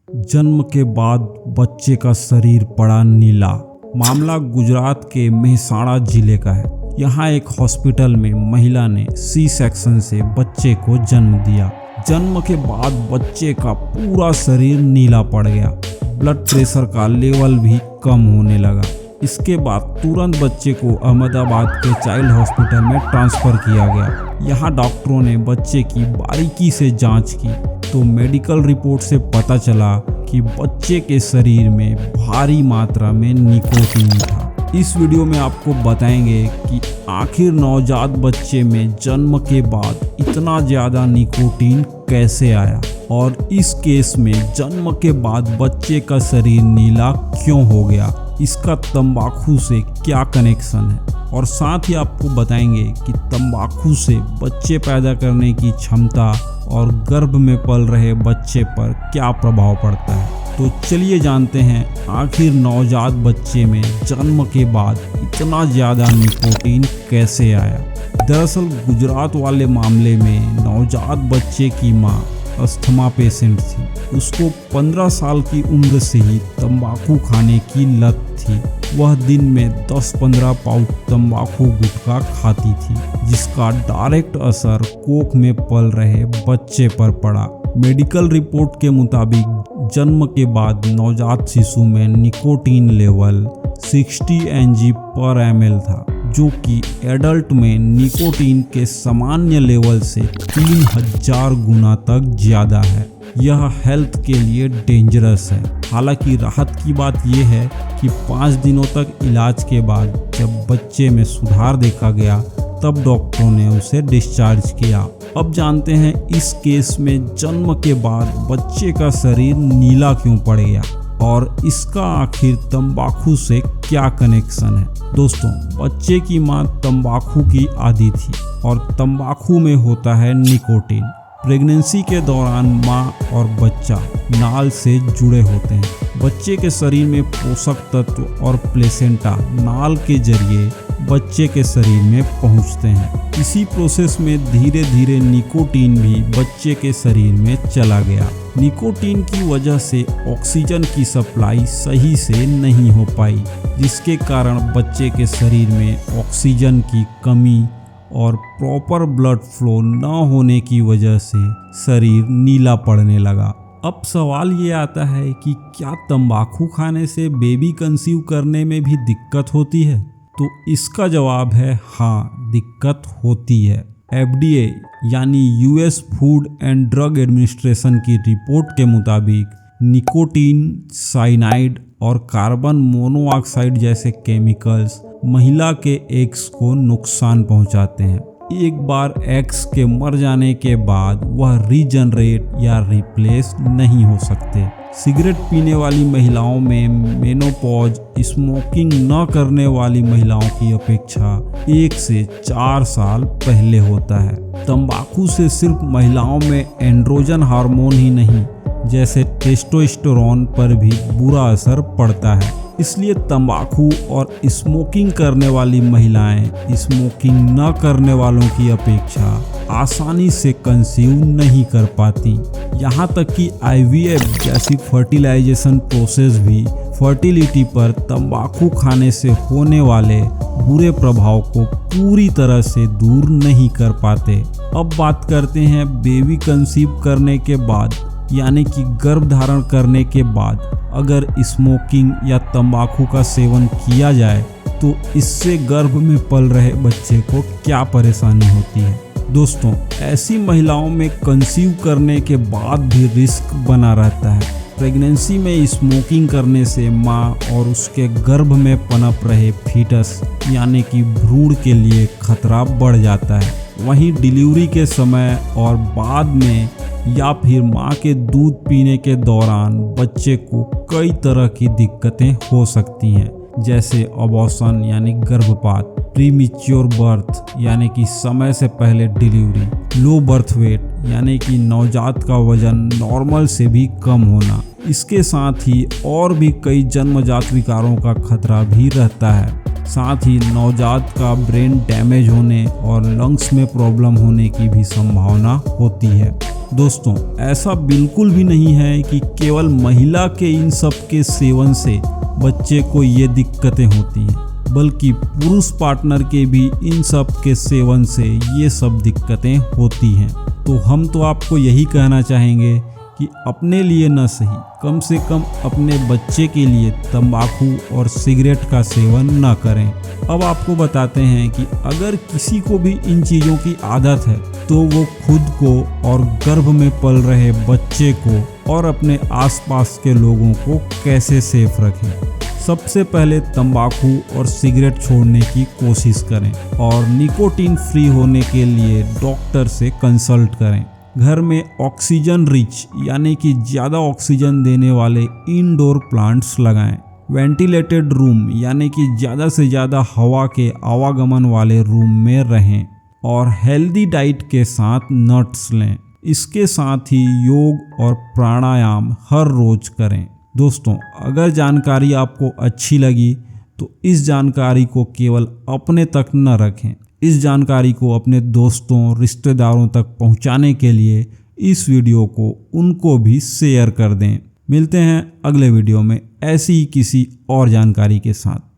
जन्म के बाद बच्चे का शरीर पड़ा नीला। मामला गुजरात के मेहसाणा जिले का है। यहाँ एक हॉस्पिटल में महिला ने सी सेक्शन से बच्चे को जन्म दिया। जन्म के बाद बच्चे का पूरा शरीर नीला पड़ गया। ब्लड प्रेशर का लेवल भी कम होने लगा। इसके बाद तुरंत बच्चे को अहमदाबाद के चाइल्ड हॉस्पिटल में ट्रांसफ़र किया गया। यहाँ डॉक्टरों ने बच्चे की बारीकी से जांच की तो मेडिकल रिपोर्ट से पता चला कि बच्चे के शरीर में भारी मात्रा में निकोटीन था। इस वीडियो में आपको बताएंगे कि आखिर नवजात बच्चे में जन्म के बाद इतना ज़्यादा निकोटीन कैसे आया और इस केस में जन्म के बाद बच्चे का शरीर नीला क्यों हो गया, इसका तंबाकू से क्या कनेक्शन है, और साथ ही आपको बताएंगे कि तंबाकू से बच्चे पैदा करने की क्षमता और गर्भ में पल रहे बच्चे पर क्या प्रभाव पड़ता है। तो चलिए जानते हैं आखिर नवजात बच्चे में जन्म के बाद इतना ज़्यादा निकोटीन कैसे आया। दरअसल गुजरात वाले मामले में नवजात बच्चे की मां अस्थमा पेशेंट थी। उसको 15 साल की उम्र से ही तंबाकू खाने की लत थी। वह दिन में 10-15 पाउच तंबाकू गुटखा खाती थी, जिसका डायरेक्ट असर कोख में पल रहे बच्चे पर पड़ा। मेडिकल रिपोर्ट के मुताबिक जन्म के बाद नवजात शिशु में निकोटीन लेवल 60 mg/ml था, जो कि एडल्ट में निकोटीन के सामान्य लेवल से 3000 गुना तक ज़्यादा है। यह हेल्थ के लिए डेंजरस है। हालांकि राहत की बात यह है कि 5 दिनों तक इलाज के बाद जब बच्चे में सुधार देखा गया तब डॉक्टरों ने उसे डिस्चार्ज किया। अब जानते हैं इस केस में जन्म के बाद बच्चे का शरीर नीला क्यों पड़ गया और इसका आखिर तंबाकू से क्या कनेक्शन है। दोस्तों, बच्चे की मां तंबाकू की आदी थी और तंबाकू में होता है निकोटीन। प्रेगनेंसी के दौरान मां और बच्चा नाल से जुड़े होते हैं। बच्चे के शरीर में पोषक तत्व और प्लेसेंटा नाल के जरिए बच्चे के शरीर में पहुंचते हैं। इसी प्रोसेस में धीरे धीरे निकोटीन भी बच्चे के शरीर में चला गया। निकोटीन की वजह से ऑक्सीजन की सप्लाई सही से नहीं हो पाई, जिसके कारण बच्चे के शरीर में ऑक्सीजन की कमी और प्रॉपर ब्लड फ्लो न होने की वजह से शरीर नीला पड़ने लगा। अब सवाल ये आता है कि क्या तंबाकू खाने से बेबी कंसीव करने में भी दिक्कत होती है? तो इसका जवाब है हाँ, दिक्कत होती है। FDA यानी US food and drug administration की रिपोर्ट के मुताबिक निकोटीन, साइनाइड और कार्बन मोनोऑक्साइड जैसे केमिकल्स महिला के एग्स को नुकसान पहुंचाते हैं। एक बार एग्स के मर जाने के बाद वह रीजनरेट या रिप्लेस नहीं हो सकते। सिगरेट पीने वाली महिलाओं में मेनोपॉज स्मोकिंग न करने वाली महिलाओं की अपेक्षा 1 से 4 साल पहले होता है। तंबाकू से सिर्फ महिलाओं में एंड्रोजन हार्मोन ही नहीं, जैसे टेस्टोस्टेरोन पर भी बुरा असर पड़ता है। इसलिए तंबाकू और स्मोकिंग करने वाली महिलाएं स्मोकिंग न करने वालों की अपेक्षा आसानी से कंसीव नहीं कर पाती। यहाँ तक कि IVF जैसी फर्टिलाइजेशन प्रोसेस भी फर्टिलिटी पर तंबाकू खाने से होने वाले बुरे प्रभाव को पूरी तरह से दूर नहीं कर पाते। अब बात करते हैं बेबी कंसीव करने के बाद, यानी कि गर्भ धारण करने के बाद अगर स्मोकिंग या तंबाकू का सेवन किया जाए तो इससे गर्भ में पल रहे बच्चे को क्या परेशानी होती है। दोस्तों, ऐसी महिलाओं में कंसीव करने के बाद भी रिस्क बना रहता है। प्रेगनेंसी में स्मोकिंग करने से मां और उसके गर्भ में पनप रहे फीटस यानी कि भ्रूण के लिए खतरा बढ़ जाता है। वहीं डिलीवरी के समय और बाद में या फिर मां के दूध पीने के दौरान बच्चे को कई तरह की दिक्कतें हो सकती हैं, जैसे अबॉर्शन यानी गर्भपात, प्रीमेच्योर बर्थ यानी कि समय से पहले डिलीवरी, लो बर्थ वेट यानी कि नवजात का वजन नॉर्मल से भी कम होना। इसके साथ ही और भी कई जन्मजात विकारों का खतरा भी रहता है। साथ ही नवजात का ब्रेन डैमेज होने और लंग्स में प्रॉब्लम होने की भी संभावना होती है। दोस्तों, ऐसा बिल्कुल भी नहीं है कि केवल महिला के इन सब के सेवन से बच्चे को ये दिक्कतें होती हैं, बल्कि पुरुष पार्टनर के भी इन सब के सेवन से ये सब दिक्कतें होती हैं। तो हम तो आपको यही कहना चाहेंगे कि अपने लिए न सही, कम से कम अपने बच्चे के लिए तंबाकू और सिगरेट का सेवन न करें। अब आपको बताते हैं कि अगर किसी को भी इन चीज़ों की आदत है तो वो खुद को और गर्भ में पल रहे बच्चे को और अपने आसपास के लोगों को कैसे सेफ रखें। सबसे पहले तंबाकू और सिगरेट छोड़ने की कोशिश करें और निकोटीन फ्री होने के लिए डॉक्टर से कंसल्ट करें। घर में ऑक्सीजन रिच यानी कि ज़्यादा ऑक्सीजन देने वाले इंडोर प्लांट्स लगाएं। वेंटिलेटेड रूम यानी कि ज़्यादा से ज़्यादा हवा के आवागमन वाले रूम में रहें और हेल्दी डाइट के साथ नट्स लें। इसके साथ ही योग और प्राणायाम हर रोज करें। दोस्तों, अगर जानकारी आपको अच्छी लगी तो इस जानकारी को केवल अपने तक न रखें। इस जानकारी को अपने दोस्तों, रिश्तेदारों तक पहुंचाने के लिए इस वीडियो को उनको भी शेयर कर दें। मिलते हैं अगले वीडियो में ऐसी ही किसी और जानकारी के साथ।